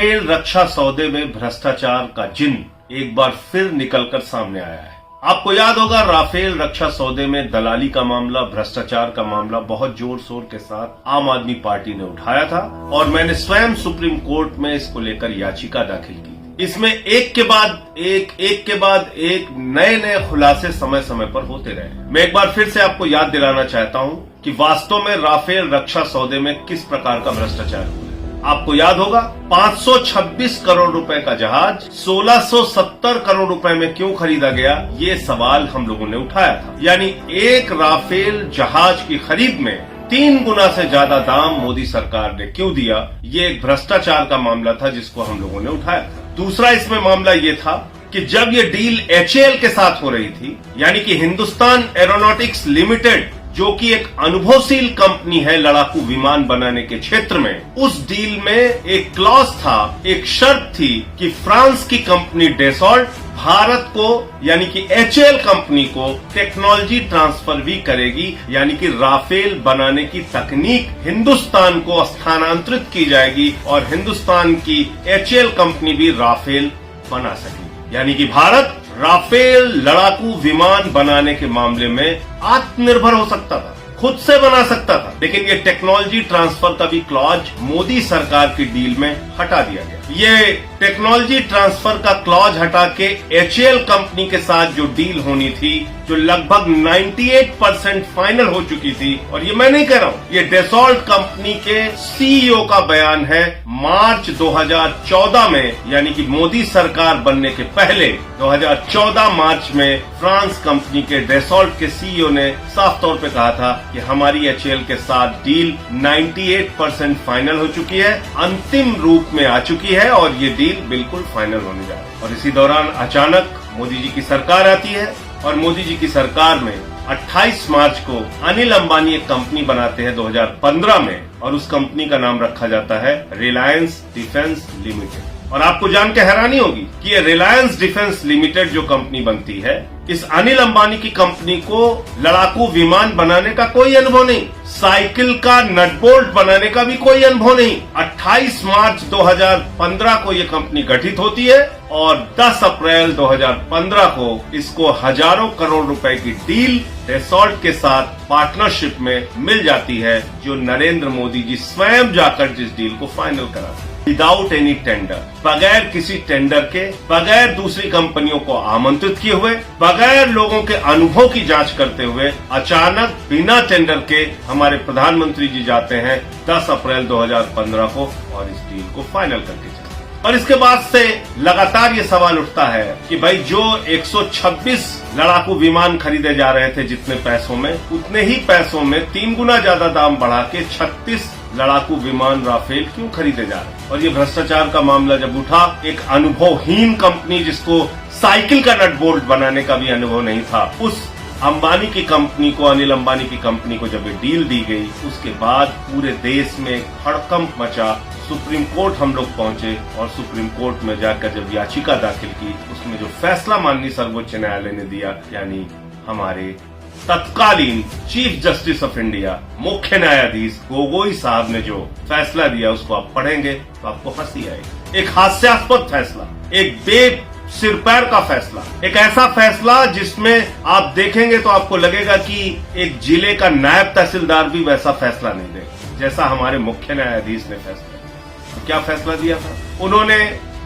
Rafale रक्षा सौदे में भ्रष्टाचार का जिन्न एक बार फिर निकलकर सामने आया है। आपको याद होगा, राफेल रक्षा सौदे में दलाली का मामला, भ्रष्टाचार का मामला बहुत जोर शोर के साथ आम आदमी पार्टी ने उठाया था और मैंने स्वयं सुप्रीम कोर्ट में इसको लेकर याचिका दाखिल की। इसमें एक के बाद एक नए खुलासे समय समय पर होते रहे। मैं एक बार फिर से आपको याद दिलाना चाहता हूं कि वास्तव में राफेल रक्षा सौदे में किस प्रकार का भ्रष्टाचार हुआ। आपको याद होगा, 526 करोड़ रुपए का जहाज 1670 करोड़ रुपए में क्यों खरीदा गया, ये सवाल हम लोगों ने उठाया था। यानी एक राफेल जहाज की खरीद में 3 गुना से ज्यादा दाम मोदी सरकार ने क्यों दिया, ये एक भ्रष्टाचार का मामला था जिसको हम लोगों ने उठाया था। दूसरा इसमें मामला ये था कि जब ये डील HAL के साथ हो रही थी, यानी कि हिंदुस्तान एरोनॉटिक्स लिमिटेड, जो कि एक अनुभवशील कंपनी है लड़ाकू विमान बनाने के क्षेत्र में, उस डील में एक क्लॉज था, एक शर्त थी कि फ्रांस की कंपनी डेसॉल्ट भारत को यानी कि HAL कंपनी को टेक्नोलॉजी ट्रांसफर भी करेगी, यानी कि राफेल बनाने की तकनीक हिंदुस्तान को स्थानांतरित की जाएगी और हिंदुस्तान की HAL कंपनी भी राफेल बना सकेगी। यानी कि भारत राफेल लड़ाकू विमान बनाने के मामले में आत्मनिर्भर हो सकता था, खुद से बना सकता था। लेकिन ये टेक्नोलॉजी ट्रांसफर का भी क्लॉज मोदी सरकार की डील में हटा दिया गया। ये टेक्नोलॉजी ट्रांसफर का क्लॉज हटा के HAL कंपनी के साथ जो डील होनी थी, जो लगभग 98% फाइनल हो चुकी थी, और ये मैं नहीं कह रहा हूं, ये डेसॉल्ट कंपनी के CEO का बयान है। मार्च 2014 में, यानी कि मोदी सरकार बनने के पहले 2014 मार्च में फ्रांस कंपनी के डेसॉल्ट के CEO ने साफ तौर पे कहा था कि हमारी HAL के साथ डील 98% फाइनल हो चुकी है, अंतिम रूप में आ चुकी है और ये डील बिल्कुल फाइनल होने जा रही है। और इसी दौरान अचानक मोदी जी की सरकार आती है और मोदी जी की सरकार में 28 मार्च को अनिल अंबानी एक कंपनी बनाते हैं 2015 में, और उस कंपनी का नाम रखा जाता है रिलायंस डिफेंस लिमिटेड। और आपको जान के हैरानी होगी कि ये रिलायंस डिफेंस लिमिटेड जो कंपनी बनती है, इस अनिल अंबानी की कंपनी को लड़ाकू विमान बनाने का कोई अनुभव नहीं, साइकिल का नट बोल्ट बनाने का भी कोई अनुभव नहीं। 28 मार्च 2015 को ये कंपनी गठित होती है और 10 अप्रैल 2015 को इसको हजारों करोड़ रुपए की डील डेसॉल्ट के साथ पार्टनरशिप में मिल जाती है, जो नरेंद्र मोदी जी स्वयं जाकर जिस डील को फाइनल कराते हैं विदाउट एनी टेंडर, बगैर किसी टेंडर के, बगैर दूसरी कंपनियों को आमंत्रित किए हुए, बगैर लोगों के अनुभव की जांच करते हुए, अचानक बिना टेंडर के हमारे प्रधानमंत्री जी जाते हैं 10 अप्रैल 2015 को और इस डील को फाइनल करके जाते हैं। और इसके बाद से लगातार ये सवाल उठता है कि भाई, जो 126 लड़ाकू विमान खरीदे जा रहे थे जितने पैसों में, उतने ही पैसों में 3 गुना ज्यादा दाम बढ़ा के 36 लड़ाकू विमान राफेल क्यों खरीदे जा रहे हैं। और ये भ्रष्टाचार का मामला जब उठा, एक अनुभवहीन कंपनी जिसको साइकिल का नट बोल्ट बनाने का भी अनुभव नहीं था, उस अंबानी की कंपनी को, अनिल अंबानी की कंपनी को जब ये डील दी गई, उसके बाद पूरे देश में हड़कंप मचा। सुप्रीम कोर्ट हम लोग पहुंचे और सुप्रीम कोर्ट में जाकर जब याचिका दाखिल की, उसमें जो फैसला माननीय सर्वोच्च न्यायालय ने दिया, यानी हमारे तत्कालीन चीफ जस्टिस ऑफ इंडिया मुख्य न्यायाधीश गोगोई साहब ने जो फैसला दिया, उसको आप पढ़ेंगे तो आपको हंसी आएगी। एक हास्यास्पद फैसला, एक सिर पैर का फैसला, एक ऐसा फैसला जिसमें आप देखेंगे तो आपको लगेगा कि एक जिले का नायब तहसीलदार भी वैसा फैसला नहीं देगा जैसा हमारे मुख्य न्यायाधीश ने फैसला दिया। तो क्या फैसला दिया था? उन्होंने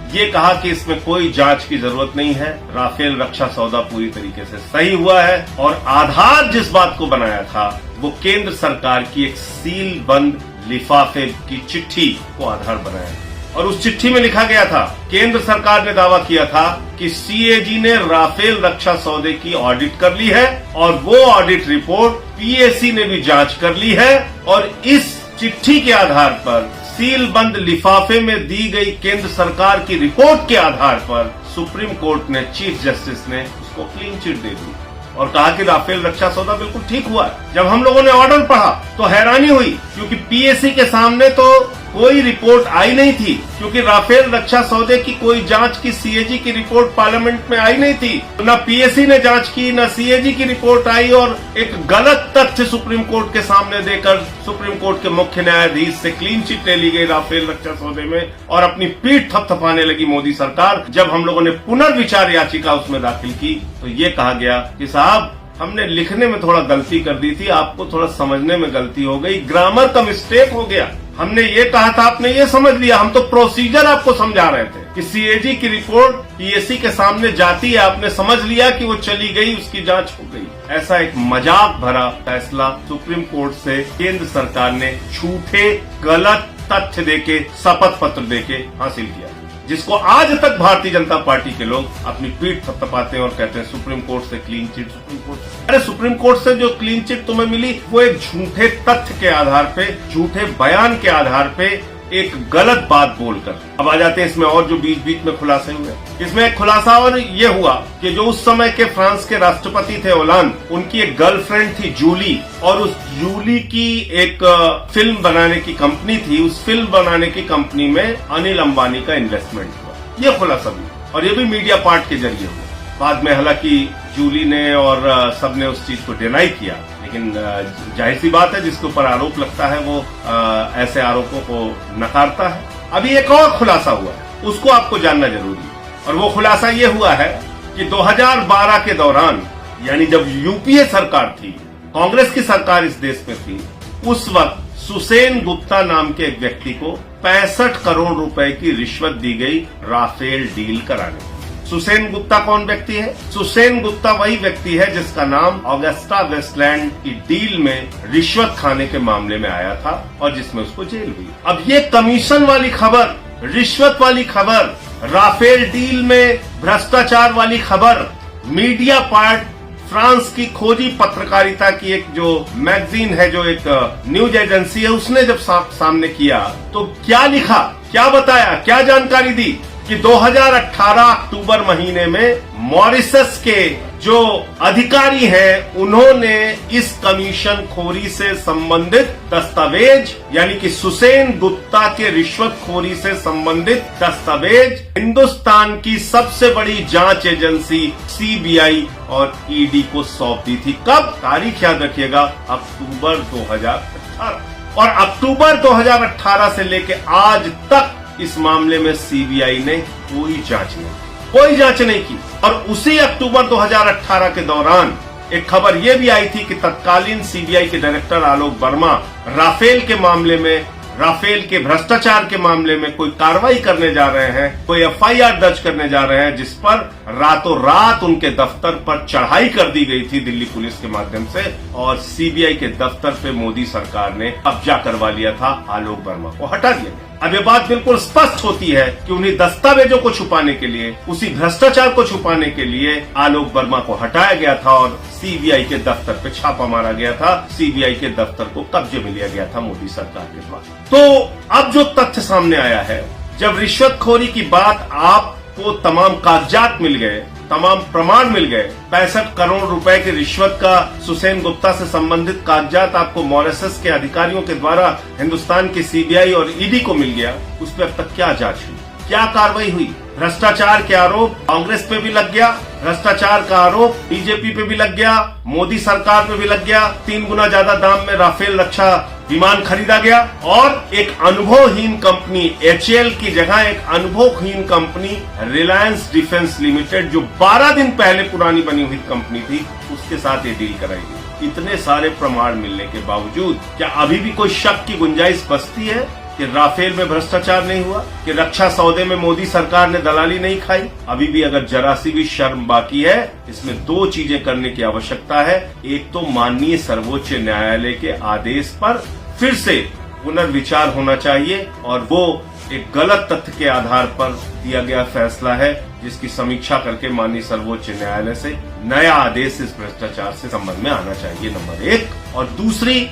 ये कहा कि इसमें कोई जांच की जरूरत नहीं है, राफेल रक्षा सौदा पूरी तरीके से सही हुआ है, और आधार जिस बात को बनाया था वो केंद्र सरकार की एक सील बंद लिफाफे की चिट्ठी को आधार बनाया। और उस चिट्ठी में लिखा गया था, केंद्र सरकार ने दावा किया था कि CAG ने राफेल रक्षा सौदे की ऑडिट कर ली है और वो ऑडिट रिपोर्ट PAC ने भी जांच कर ली है, और इस चिट्ठी के आधार पर, सील बंद लिफाफे में दी गई केंद्र सरकार की रिपोर्ट के आधार पर सुप्रीम कोर्ट ने, चीफ जस्टिस ने उसको क्लीन चिट दे दी और कहा कि राफेल रक्षा सौदा बिल्कुल ठीक हुआ है। जब हम लोगों ने ऑर्डर पढ़ा तो हैरानी हुई, क्योंकि PAC के सामने तो कोई रिपोर्ट आई नहीं थी, क्योंकि राफेल रक्षा सौदे की कोई जांच की सीएजी की रिपोर्ट पार्लियामेंट में आई नहीं थी। न पीएसी ने जांच की, न सीएजी की रिपोर्ट आई, और एक गलत तथ्य सुप्रीम कोर्ट के सामने देकर सुप्रीम कोर्ट के मुख्य न्यायाधीश से क्लीन चिट ले ली गई राफेल रक्षा सौदे में, और अपनी पीठ थपथपाने लगी मोदी सरकार। जब हम लोगों ने पुनर्विचार याचिका उसमें दाखिल की तो ये कहा गया कि साहब हमने लिखने में थोड़ा गलती कर दी थी, आपको थोड़ा समझने में गलती हो गई, ग्रामर का मिस्टेक हो गया। हमने ये कहा था, आपने ये समझ लिया, हम तो प्रोसीजर आपको समझा रहे थे कि सीएजी की रिपोर्ट पीएसी के सामने जाती है, आपने समझ लिया कि वो चली गई, उसकी जांच हो गई। ऐसा एक मजाक भरा फैसला सुप्रीम कोर्ट से केंद्र सरकार ने झूठे गलत तथ्य देके, शपथ पत्र देके हासिल किया, जिसको आज तक भारतीय जनता पार्टी के लोग अपनी पीठ थपथपाते हैं और कहते हैं सुप्रीम कोर्ट से क्लीन चिट, सुप्रीम कोर्ट से। अरे सुप्रीम कोर्ट से जो क्लीन चिट तुम्हें मिली वो एक झूठे तथ्य के आधार पे, झूठे बयान के आधार पे, एक गलत बात बोलकर। अब आ जाते हैं इसमें और जो बीच बीच में खुलासे हुए। इसमें एक खुलासा और ये हुआ कि जो उस समय के फ्रांस के राष्ट्रपति थे ओलांद, उनकी एक गर्लफ्रेंड थी जूली, और उस जूली की एक फिल्म बनाने की कंपनी थी। उस फिल्म बनाने की कंपनी में अनिल अंबानी का इन्वेस्टमेंट हुआ। ये खुलासा भी, और ये भी मीडिया पार्ट के जरिए हुआ। बाद में हालांकि जूली ने और सबने उस चीज को डिनाई किया, लेकिन जाहिर सी बात है जिसके ऊपर आरोप लगता है वो ऐसे आरोपों को नकारता है। अभी एक और खुलासा हुआ है, उसको आपको जानना जरूरी है, और वो खुलासा ये हुआ है कि 2012 के दौरान, यानी जब यूपीए सरकार थी, कांग्रेस की सरकार इस देश में थी, उस वक्त सुसेन गुप्ता नाम के एक व्यक्ति को 65 करोड़ रुपए की रिश्वत दी गई राफेल डील कराने। सुसेन गुप्ता कौन व्यक्ति है? सुसेन गुप्ता वही व्यक्ति है जिसका नाम ऑगस्टा वेस्टलैंड की डील में रिश्वत खाने के मामले में आया था और जिसमें उसको जेल हुई। अब ये कमीशन वाली खबर, रिश्वत वाली खबर, राफेल डील में भ्रष्टाचार वाली खबर, मीडिया पार्ट फ्रांस की खोजी पत्रकारिता की एक जो मैगजीन है, जो एक न्यूज एजेंसी है, उसने जब सामने किया तो क्या लिखा, क्या बताया, क्या जानकारी दी कि 2018 अक्टूबर महीने में मॉरिशस के जो अधिकारी हैं उन्होंने इस कमीशन खोरी से संबंधित दस्तावेज, यानी कि सुसेन गुप्ता के रिश्वतखोरी से संबंधित दस्तावेज हिंदुस्तान की सबसे बड़ी जांच एजेंसी सीबीआई और ईडी को सौंप दी थी। कब? तारीख याद रखिएगा, अक्टूबर 2018। और अक्टूबर 2018 से लेके आज तक इस मामले में सीबीआई ने कोई जांच नहीं की। और उसी अक्टूबर 2018 के दौरान एक खबर यह भी आई थी कि तत्कालीन सीबीआई के डायरेक्टर आलोक वर्मा राफेल के मामले में, राफेल के भ्रष्टाचार के मामले में कोई कार्रवाई करने जा रहे हैं, कोई एफआईआर दर्ज करने जा रहे हैं, जिस पर रातों रात उनके दफ्तर पर चढ़ाई कर दी गई थी दिल्ली पुलिस के माध्यम से, और सीबीआई के दफ्तर पे मोदी सरकार ने कब्जा करवा लिया था, आलोक वर्मा को हटा दिया गया। अब ये बात बिल्कुल स्पष्ट होती है कि उन्हीं दस्तावेजों को छुपाने के लिए, उसी भ्रष्टाचार को छुपाने के लिए आलोक वर्मा को हटाया गया था और सीबीआई के दफ्तर पे छापा मारा गया था, सीबीआई के दफ्तर को कब्जे में लिया गया था मोदी सरकार के द्वारा। तो अब जो तथ्य सामने आया है, जब रिश्वतखोरी की बात, आपको तमाम कागजात मिल गए, तमाम प्रमाण मिल गए, 65 करोड़ रुपए की रिश्वत का सुसेन गुप्ता से संबंधित कागजात आपको मॉरिशस के अधिकारियों के द्वारा हिंदुस्तान की सीबीआई और ईडी को मिल गया, उस पर अब तक क्या जांच हुई, क्या कार्रवाई हुई? भ्रष्टाचार के आरोप कांग्रेस पे भी लग गया, भ्रष्टाचार का आरोप बीजेपी पे भी लग गया, मोदी सरकार पे भी लग गया, 3 गुना ज्यादा दाम में राफेल रक्षा विमान खरीदा गया, और एक अनुभवहीन कंपनी एचएएल की जगह एक अनुभवहीन कंपनी रिलायंस डिफेंस लिमिटेड, जो 12 दिन पहले पुरानी बनी हुई कंपनी थी, उसके साथ ये डील कराई गई। इतने सारे प्रमाण मिलने के बावजूद क्या अभी भी कोई शक की गुंजाइश बचती है कि राफेल में भ्रष्टाचार नहीं हुआ, कि रक्षा सौदे में मोदी सरकार ने दलाली नहीं खाई? अभी भी अगर जरा सी भी शर्म बाकी है, इसमें 2 चीजें करने की आवश्यकता है। एक तो माननीय सर्वोच्च न्यायालय के आदेश पर फिर से पुनर्विचार होना चाहिए, और वो एक गलत तथ्य के आधार पर दिया गया फैसला है, जिसकी समीक्षा करके माननीय सर्वोच्च न्यायालय से नया आदेश इस भ्रष्टाचार से संबंध में आना चाहिए, नंबर 1। और दूसरी,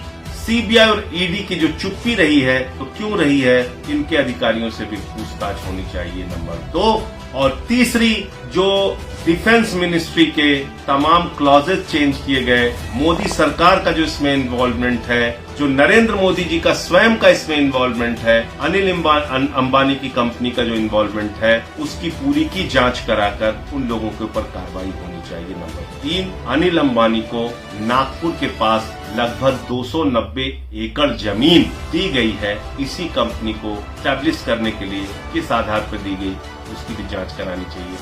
सीबीआई और ईडी की जो चुप्पी रही है तो क्यों रही है, इनके अधिकारियों से भी पूछताछ होनी चाहिए, नंबर 2। और तीसरी, जो डिफेंस मिनिस्ट्री के तमाम क्लॉजेज चेंज किए गए, मोदी सरकार का जो इसमें इन्वॉल्वमेंट है, जो नरेंद्र मोदी जी का स्वयं का इसमें इन्वॉल्वमेंट है, अनिल अंबानी की कंपनी का जो इन्वॉल्वमेंट है, उसकी पूरी की जांच कराकर उन लोगों के ऊपर कार्रवाई होनी चाहिए। नंबर 3, अनिल अंबानी को नागपुर के पास लगभग 290 एकड़ जमीन दी गई है, इसी कंपनी को स्टैब्लिश करने के लिए किस आधार पर दी गई, उसकी भी जांच करानी चाहिए।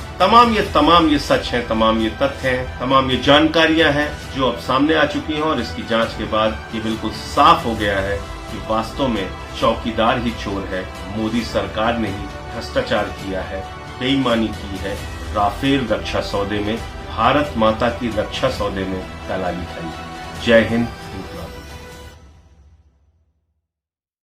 तमाम ये सच है, तमाम ये तथ्य हैं, तमाम ये जानकारियां हैं जो अब सामने आ चुकी हैं और इसकी जांच के बाद ये बिल्कुल साफ हो गया है कि वास्तव में चौकीदार ही चोर है, मोदी सरकार ने ही भ्रष्टाचार किया है, बेईमानी की है, राफेल रक्षा सौदे में, भारत माता की रक्षा सौदे में दलाली खाई है। जय हिंद।